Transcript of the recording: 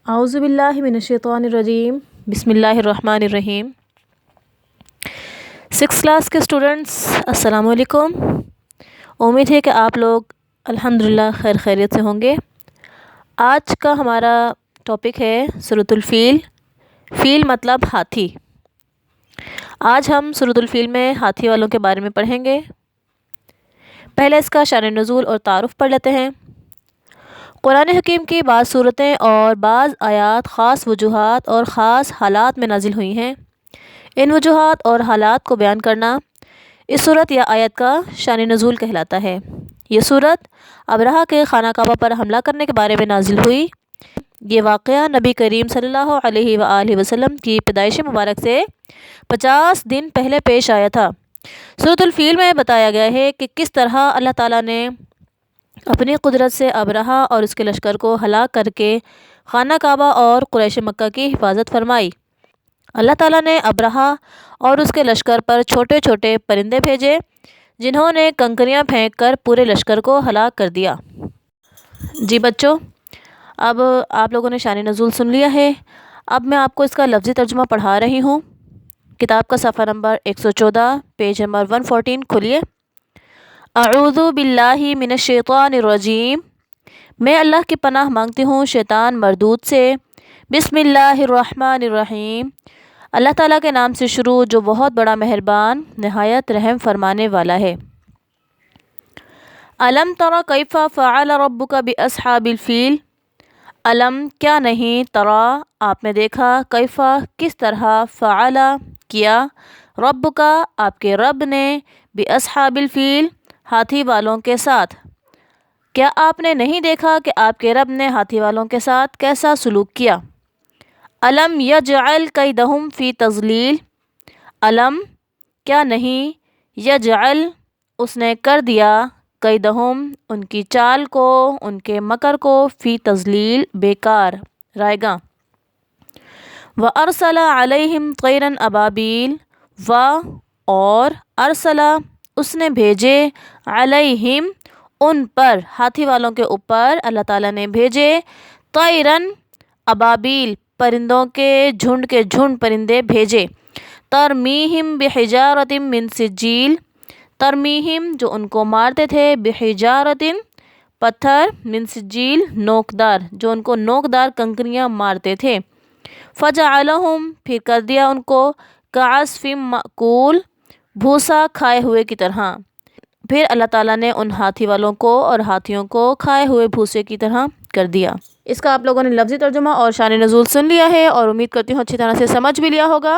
اعوذ باللہ من الشیطان الرجیم، بسم اللہ الرحمن الرحیم۔ 6 کلاس کے اسٹوڈنٹس السلام علیکم۔ امید ہے کہ آپ لوگ الحمدللہ خیر خیریت سے ہوں گے۔ آج کا ہمارا ٹاپک ہے سورۃ الفیل۔ فیل مطلب ہاتھی۔ آج ہم سورۃ الفیل میں ہاتھی والوں کے بارے میں پڑھیں گے۔ پہلے اس کا شان نزول اور تعارف پڑھ لیتے ہیں۔ قرآن حکیم کی بعض صورتیں اور بعض آیات خاص وجوہات اور خاص حالات میں نازل ہوئی ہیں۔ ان وجوہات اور حالات کو بیان کرنا اس صورت یا آیت کا شان نزول کہلاتا ہے۔ یہ صورت ابرہہ کے خانہ کعبہ پر حملہ کرنے کے بارے میں نازل ہوئی۔ یہ واقعہ نبی کریم صلی اللہ علیہ وآلہ وسلم کی پیدائش مبارک سے 50 دن پہلے پیش آیا تھا۔ سورۃ الفیل میں بتایا گیا ہے کہ کس طرح اللہ تعالیٰ نے اپنی قدرت سے ابرہہ اور اس کے لشکر کو ہلاک کر کے خانہ کعبہ اور قریش مکہ کی حفاظت فرمائی۔ اللہ تعالیٰ نے ابرہہ اور اس کے لشکر پر چھوٹے چھوٹے پرندے بھیجے جنہوں نے کنکریاں پھینک کر پورے لشکر کو ہلاک کر دیا۔ جی بچوں، اب آپ لوگوں نے شان نزول سن لیا ہے۔ اب میں آپ کو اس کا لفظی ترجمہ پڑھا رہی ہوں۔ کتاب کا صفحہ نمبر 114 پیج نمبر 114 کھولیے۔ اعوذ باللہ من الشیطان الرجیم، میں اللہ کی پناہ مانگتی ہوں شیطان مردود سے۔ بسم اللہ الرحمن الرحیم، اللہ تعالیٰ کے نام سے شروع جو بہت بڑا مہربان نہایت رحم فرمانے والا ہے۔ الم تر کیف فعل ربک باصحاب الفیل، الم کیا نہیں، ترا آپ نے دیکھا، کیفا کس طرح، فعل کیا، ربک آپ کے رب نے، باصحاب الفیل ہاتھی والوں کے ساتھ۔ کیا آپ نے نہیں دیکھا کہ آپ کے رب نے ہاتھی والوں کے ساتھ کیسا سلوک کیا؟ الم یجعل کیدہم فی تضلیل، الم کیا نہیں، یجعل اس نے کر دیا، کیدہم ان کی چال کو، ان کے مکر کو، فی تضلیل بیکار رائگاں۔ وَأَرْسَلَ عَلَيْهِمْ طَيْرًا أَبَابِيلَ اور ارسل اس نے بھیجے، علیہم ان پر، ہاتھی والوں کے اوپر اللہ تعالیٰ نے بھیجے، طیرن ابابیل پرندوں کے جھنڈ پرندے بھیجے، ترمیہم بحجارۃ من سجیل، ترمیہم جو ان کو مارتے تھے، بحجارۃ پتھر، من سجیل نوکدار، جو ان کو نوکدار کنکریاں مارتے تھے، فجعلہم پھر کر دیا ان کو، کعصف مأکول بھوسا کھائے ہوئے کی طرح۔ پھر اللہ تعالیٰ نے ان ہاتھی والوں کو اور ہاتھیوں کو کھائے ہوئے بھوسے کی طرح کر دیا۔ اس کا آپ لوگوں نے لفظی ترجمہ اور شان نزول سن لیا ہے اور امید کرتی ہوں اچھی طرح سے سمجھ بھی لیا ہوگا۔